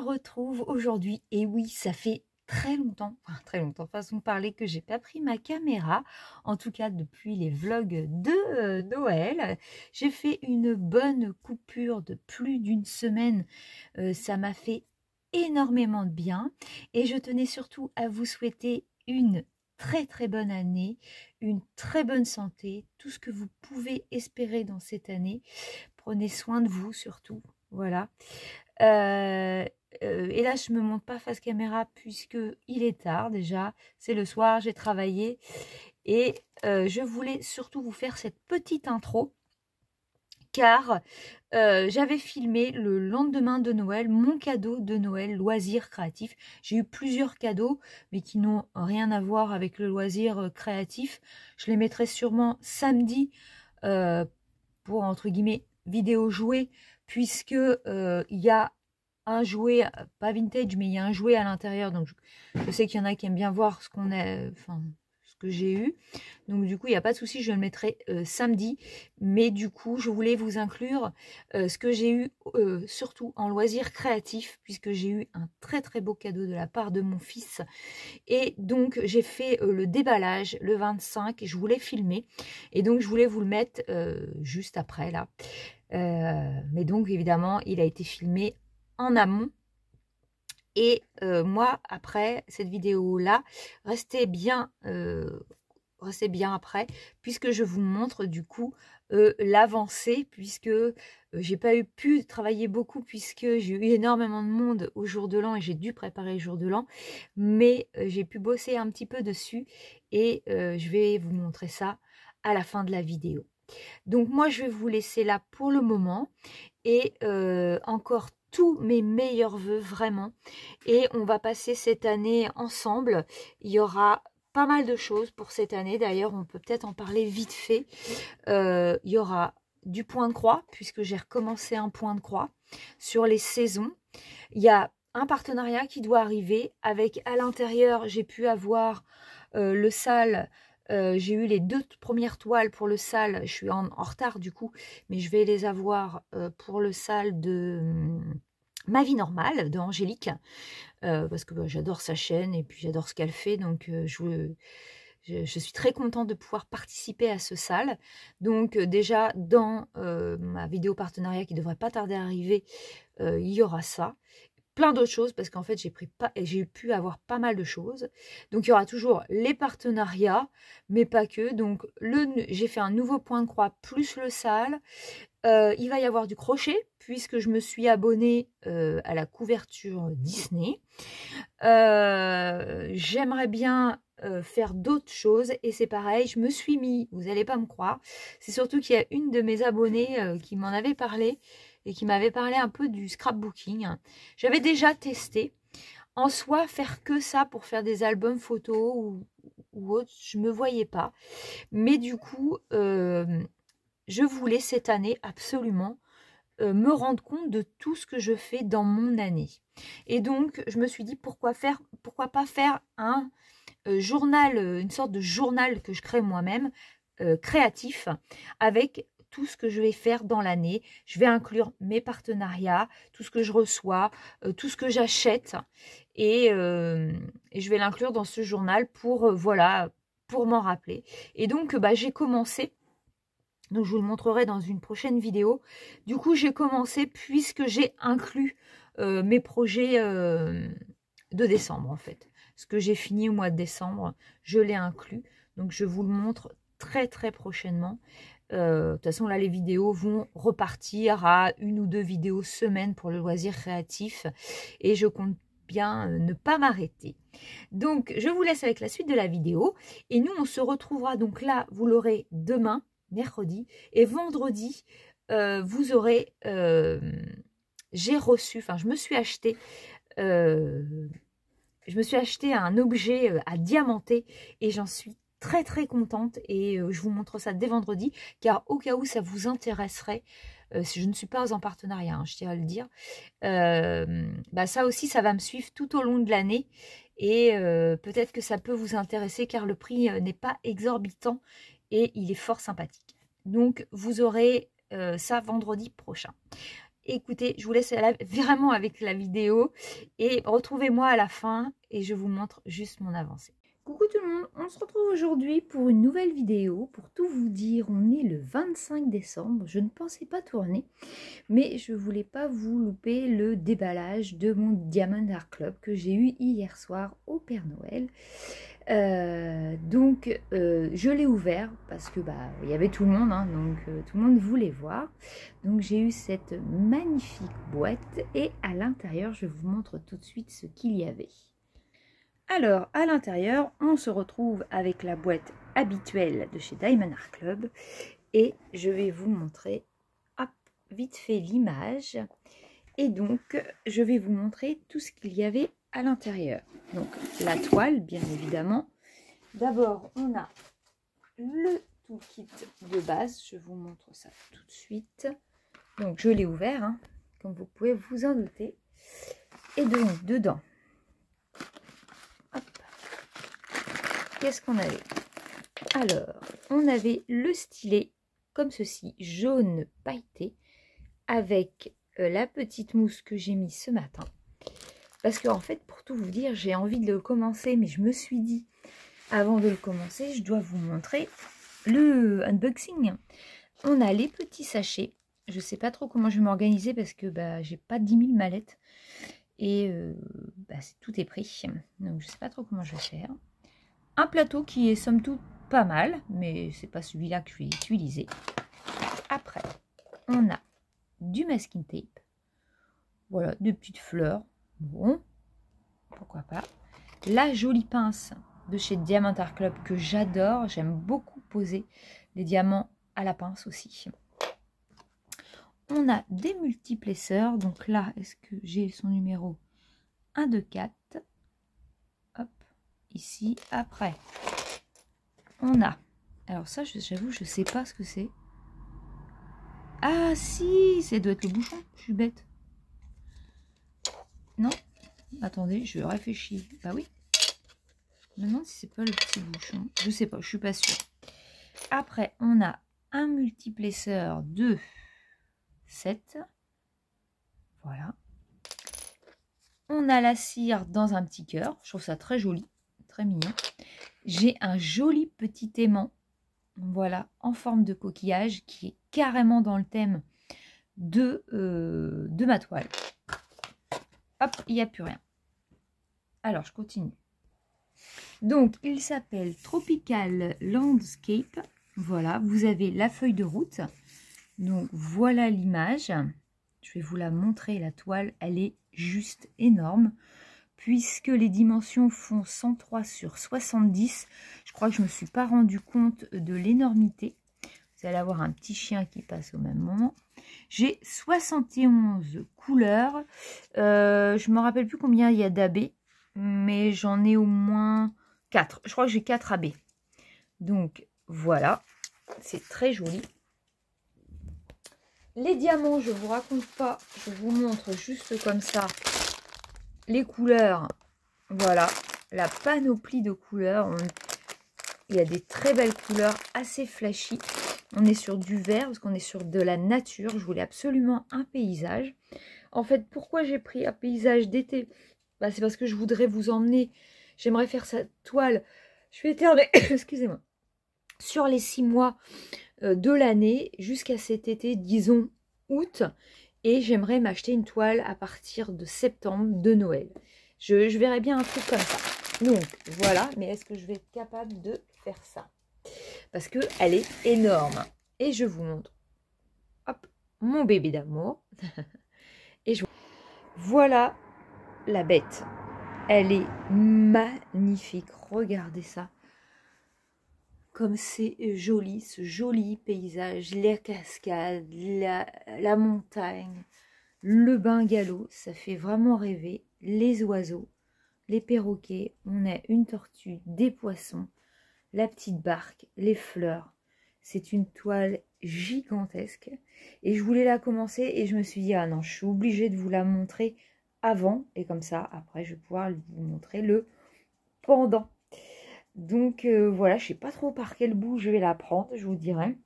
retrouve aujourd'hui. Et oui, ça fait très longtemps, façon de parler, que j'ai pas pris ma caméra, en tout cas depuis les vlogs de Noël. J'ai fait une bonne coupure de plus d'une semaine, ça m'a fait énormément de bien et je tenais surtout à vous souhaiter une très bonne année, une très bonne santé, tout ce que vous pouvez espérer dans cette année. Prenez soin de vous surtout, voilà. Et là, je me montre pas face caméra puisque il est tard déjà, c'est le soir, j'ai travaillé et je voulais surtout vous faire cette petite intro car j'avais filmé le lendemain de Noël mon cadeau de Noël loisir créatif. J'ai eu plusieurs cadeaux mais qui n'ont rien à voir avec le loisir créatif. Je les mettrai sûrement samedi pour entre guillemets vidéo jouet, puisque il y a un jouet, pas vintage, mais il y a un jouet à l'intérieur. Donc je sais qu'il y en a qui aiment bien voir ce qu'on a, enfin ce que j'ai eu. Donc du coup, il n'y a pas de souci, je le mettrai samedi. Mais du coup, je voulais vous inclure ce que j'ai eu surtout en loisir créatif, puisque j'ai eu un très beau cadeau de la part de mon fils. Et donc j'ai fait le déballage le 25 et je voulais filmer. Et donc je voulais vous le mettre juste après là. Mais donc évidemment, il a été filmé en amont. Et moi, après cette vidéo-là, restez bien après, puisque je vous montre du coup l'avancée, puisque j'ai pas pu travailler beaucoup, puisque j'ai eu énormément de monde au jour de l'an et j'ai dû préparer le jour de l'an, mais j'ai pu bosser un petit peu dessus et je vais vous montrer ça à la fin de la vidéo. Donc moi, je vais vous laisser là pour le moment et encore tous mes meilleurs vœux vraiment, et on va passer cette année ensemble. Il y aura pas mal de choses pour cette année, d'ailleurs on peut peut-être en parler vite fait. Il y aura du point de croix, puisque j'ai recommencé un point de croix sur les saisons. Il y a un partenariat qui doit arriver avec, à l'intérieur, j'ai pu avoir le sale. J'ai eu les 2 premières toiles pour le sale. Je suis en retard du coup, mais je vais les avoir pour le sale de Ma vie normale de Angélique, parce que j'adore sa chaîne et puis j'adore ce qu'elle fait. Donc je suis très contente de pouvoir participer à ce sale. Donc déjà dans ma vidéo partenariat qui devrait pas tarder à arriver, il y aura ça. Plein d'autres choses, parce qu'en fait j'ai pu avoir pas mal de choses. Donc il y aura toujours les partenariats, mais pas que. Donc j'ai fait un nouveau point de croix plus le sale. Il va y avoir du crochet, puisque je me suis abonnée à la couverture Disney. J'aimerais bien faire d'autres choses, et c'est pareil, je me suis mis, vous n'allez pas me croire, c'est surtout qu'il y a une de mes abonnées qui m'en avait parlé, et qui m'avait parlé un peu du scrapbooking. J'avais déjà testé. En soi, faire que ça pour faire des albums photos ou autre, je me voyais pas. Mais du coup, je voulais cette année absolument me rendre compte de tout ce que je fais dans mon année. Et donc, je me suis dit, pourquoi pas faire un journal, une sorte de journal que je crée moi-même, créatif, avec tout ce que je vais faire dans l'année. Je vais inclure mes partenariats, tout ce que je reçois, tout ce que j'achète, et je vais l'inclure dans ce journal pour, voilà, pour m'en rappeler. Et donc, j'ai commencé. Donc, je vous le montrerai dans une prochaine vidéo. Du coup, j'ai commencé puisque j'ai inclus mes projets de décembre, en fait. Ce que j'ai fini au mois de décembre, je l'ai inclus. Donc, je vous le montre très prochainement. De toute façon, là, les vidéos vont repartir à 1 ou 2 vidéos semaine pour le loisir créatif. Et je compte bien ne pas m'arrêter. Donc, je vous laisse avec la suite de la vidéo. Et nous, on se retrouvera donc là, vous l'aurez demain, mercredi, et vendredi, vous aurez, j'ai reçu, enfin je me suis acheté un objet à diamanter, et j'en suis très contente, et je vous montre ça dès vendredi, car au cas où ça vous intéresserait, si je ne suis pas en partenariat, hein, je tiens à le dire, ça aussi ça va me suivre tout au long de l'année, et peut-être que ça peut vous intéresser, car le prix n'est pas exorbitant et il est fort sympathique. Donc vous aurez ça vendredi prochain. Écoutez, je vous laisse vraiment avec la vidéo et retrouvez-moi à la fin et je vous montre juste mon avancée. Coucou tout le monde, on se retrouve aujourd'hui pour une nouvelle vidéo. Pour tout vous dire, on est le 25 décembre. Je ne pensais pas tourner, mais je voulais pas vous louper le déballage de mon Diamond Art Club que j'ai eu hier soir au Père Noël. Je l'ai ouvert parce que il y avait tout le monde, hein, donc tout le monde voulait voir. Donc j'ai eu cette magnifique boîte et à l'intérieur, je vous montre tout de suite ce qu'il y avait. Alors, à l'intérieur, on se retrouve avec la boîte habituelle de chez Diamond Art Club. Et je vais vous montrer hop, vite fait l'image. Et donc, je vais vous montrer tout ce qu'il y avait à l'intérieur. Donc, la toile, bien évidemment. D'abord, on a le toolkit de base. Je vous montre ça tout de suite. Donc, je l'ai ouvert, hein, comme vous pouvez vous en douter. Et donc, dedans, qu'est-ce qu'on avait? Alors, on avait le stylet comme ceci, jaune pailleté, avec la petite mousse que j'ai mis ce matin. Parce que en fait, pour tout vous dire, j'ai envie de le commencer, mais je me suis dit, avant de le commencer, je dois vous montrer le unboxing. On a les petits sachets. Je ne sais pas trop comment je vais m'organiser parce que j'ai pas 10 000 mallettes. Et tout est pris. Donc, je ne sais pas trop comment je vais faire. Un plateau qui est somme toute pas mal, mais c'est pas celui-là que je vais utiliser. Après, on a du masking tape. Voilà, deux petites fleurs. Bon, pourquoi pas. La jolie pince de chez Diamond Art Club que j'adore. J'aime beaucoup poser les diamants à la pince aussi. On a des multiplesseurs. Donc là, est-ce que j'ai son numéro 1, 2, 4. Hop, ici. Après, on a, alors ça j'avoue je sais pas ce que c'est. Ah si, ça doit être le bouchon, je suis bête. Non, attendez, je réfléchis. Bah oui. Je me demande si c'est pas le petit bouchon. Je sais pas, je suis pas sûre. Après, on a un multiplesseur de 7. Voilà. On a la cire dans un petit cœur. Je trouve ça très joli, très mignon. J'ai un joli petit aimant. Voilà, en forme de coquillage qui est carrément dans le thème de ma toile. Hop, il n'y a plus rien. Alors, je continue. Donc, il s'appelle Tropical Landscape. Voilà, vous avez la feuille de route. Donc, voilà l'image. Je vais vous la montrer, la toile. Elle est juste énorme. Puisque les dimensions font 103 sur 70, je crois que je ne me suis pas rendu compte de l'énormité. Vous allez avoir un petit chien qui passe au même moment. J'ai 71 couleurs. Je ne me rappelle plus combien il y a d'AB, mais j'en ai au moins 4. Je crois que j'ai 4 AB. Donc voilà, c'est très joli. Les diamants, je ne vous raconte pas, je vous montre juste comme ça. Les couleurs, voilà, la panoplie de couleurs. Il y a des très belles couleurs, assez flashy. On est sur du vert, parce qu'on est sur de la nature. Je voulais absolument un paysage. En fait, pourquoi j'ai pris un paysage d'été? C'est parce que je voudrais vous emmener. J'aimerais faire cette toile. Je vais éternuer, excusez-moi. Sur les 6 mois de l'année, jusqu'à cet été, disons août. Et j'aimerais m'acheter une toile à partir de septembre de Noël. Je verrais bien un truc comme ça. Donc voilà, mais est-ce que je vais être capable de faire ça? Parce qu'elle est énorme. Et je vous montre. Hop, mon bébé d'amour. Et voilà la bête. Elle est magnifique. Regardez ça. Comme c'est joli, ce joli paysage, les cascades, la montagne, le bungalow, ça fait vraiment rêver. Les oiseaux, les perroquets, on a une tortue, des poissons, la petite barque, les fleurs. C'est une toile gigantesque et je voulais la commencer et je me suis dit, ah non, je suis obligée de vous la montrer avant et comme ça, après, je vais pouvoir vous montrer le pendant. Donc voilà, je sais pas trop par quel bout je vais la prendre, je vous dirai.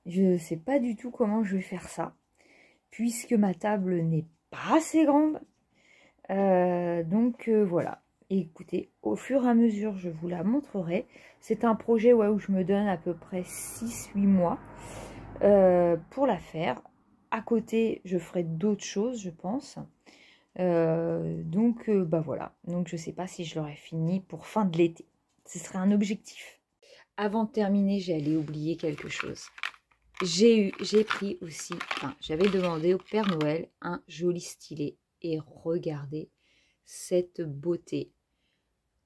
Je sais pas du tout comment je vais faire ça. puisque ma table n'est pas assez grande. Donc voilà. Et écoutez, au fur et à mesure, je vous la montrerai. C'est un projet où je me donne à peu près 6-8 mois pour la faire. À côté, je ferai d'autres choses, je pense. Donc bah voilà. Donc je sais pas si je l'aurai fini pour fin de l'été. Ce serait un objectif. Avant de terminer, j'allais oublier quelque chose. J'ai pris aussi, enfin, j'avais demandé au Père Noël un joli stylet. Et regardez cette beauté.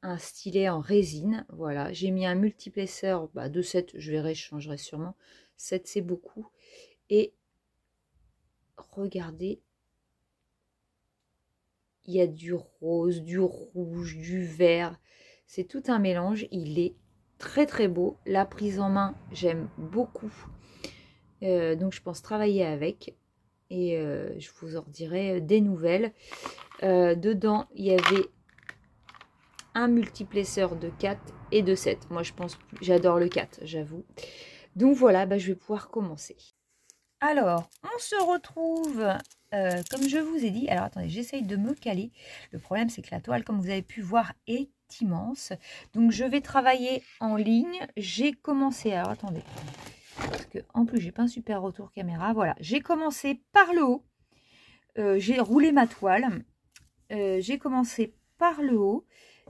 Un stylet en résine, voilà. J'ai mis un multiplesseur de 7, je verrai, je changerai sûrement. 7, c'est beaucoup. Et regardez, il y a du rose, du rouge, du vert. C'est tout un mélange. Il est très très beau. La prise en main, j'aime beaucoup. Donc je pense travailler avec. Et je vous en dirai des nouvelles. Dedans, il y avait un multiplesseur de 4 et de 7. Moi, je pense, j'adore le 4, j'avoue. Donc voilà, je vais pouvoir commencer. Alors, on se retrouve, comme je vous ai dit. Alors, attendez, j'essaye de me caler. Le problème, c'est que la toile, comme vous avez pu voir, est immense. Donc, je vais travailler en ligne. J'ai commencé, alors attendez, parce que en plus, j'ai pas un super retour caméra. Voilà, j'ai commencé par le haut. J'ai roulé ma toile. J'ai commencé par le haut.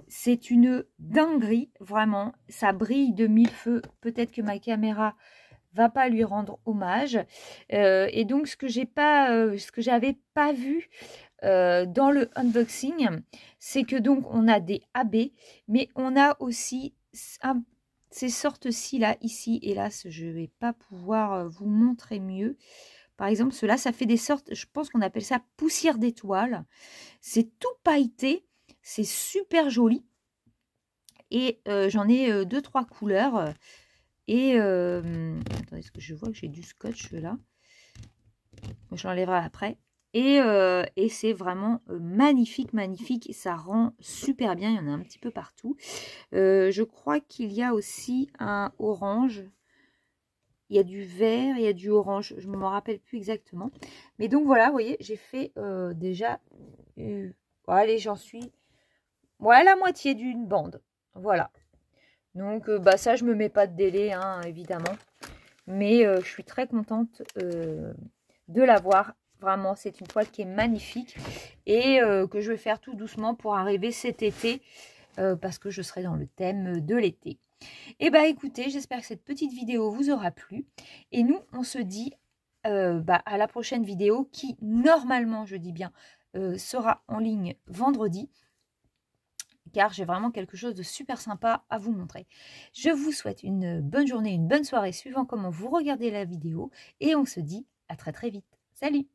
C'est une dinguerie, vraiment. Ça brille de mille feux. Peut-être que ma caméra va pas lui rendre hommage. Et donc, ce que j'avais pas vu dans le unboxing, c'est que donc on a des AB, mais on a aussi ces sortes-ci là, ici. Hélas, je vais pas pouvoir vous montrer mieux. Par exemple, cela, ça fait des sortes, je pense qu'on appelle ça poussière d'étoiles. C'est tout pailleté. C'est super joli. Et j'en ai 2-3 couleurs. Et attendez, est-ce que je vois que j'ai du scotch là? Je l'enlèverai après. Et c'est vraiment magnifique, magnifique. Ça rend super bien. Il y en a un petit peu partout. Je crois qu'il y a aussi un orange. Il y a du vert, il y a du orange. Je ne me rappelle plus exactement. Mais donc voilà, vous voyez, j'ai fait déjà... allez, j'en suis... voilà la moitié d'une bande. Voilà. Donc ça, je me mets pas de délai, hein, évidemment. Mais je suis très contente de l'avoir. Vraiment, c'est une toile qui est magnifique. Et que je vais faire tout doucement pour arriver cet été. Parce que je serai dans le thème de l'été. Et écoutez, j'espère que cette petite vidéo vous aura plu. Et nous, on se dit à la prochaine vidéo qui, normalement, je dis bien, sera en ligne vendredi. Car j'ai vraiment quelque chose de super sympa à vous montrer. Je vous souhaite une bonne journée, une bonne soirée, suivant comment vous regardez la vidéo. Et on se dit à très très vite. Salut!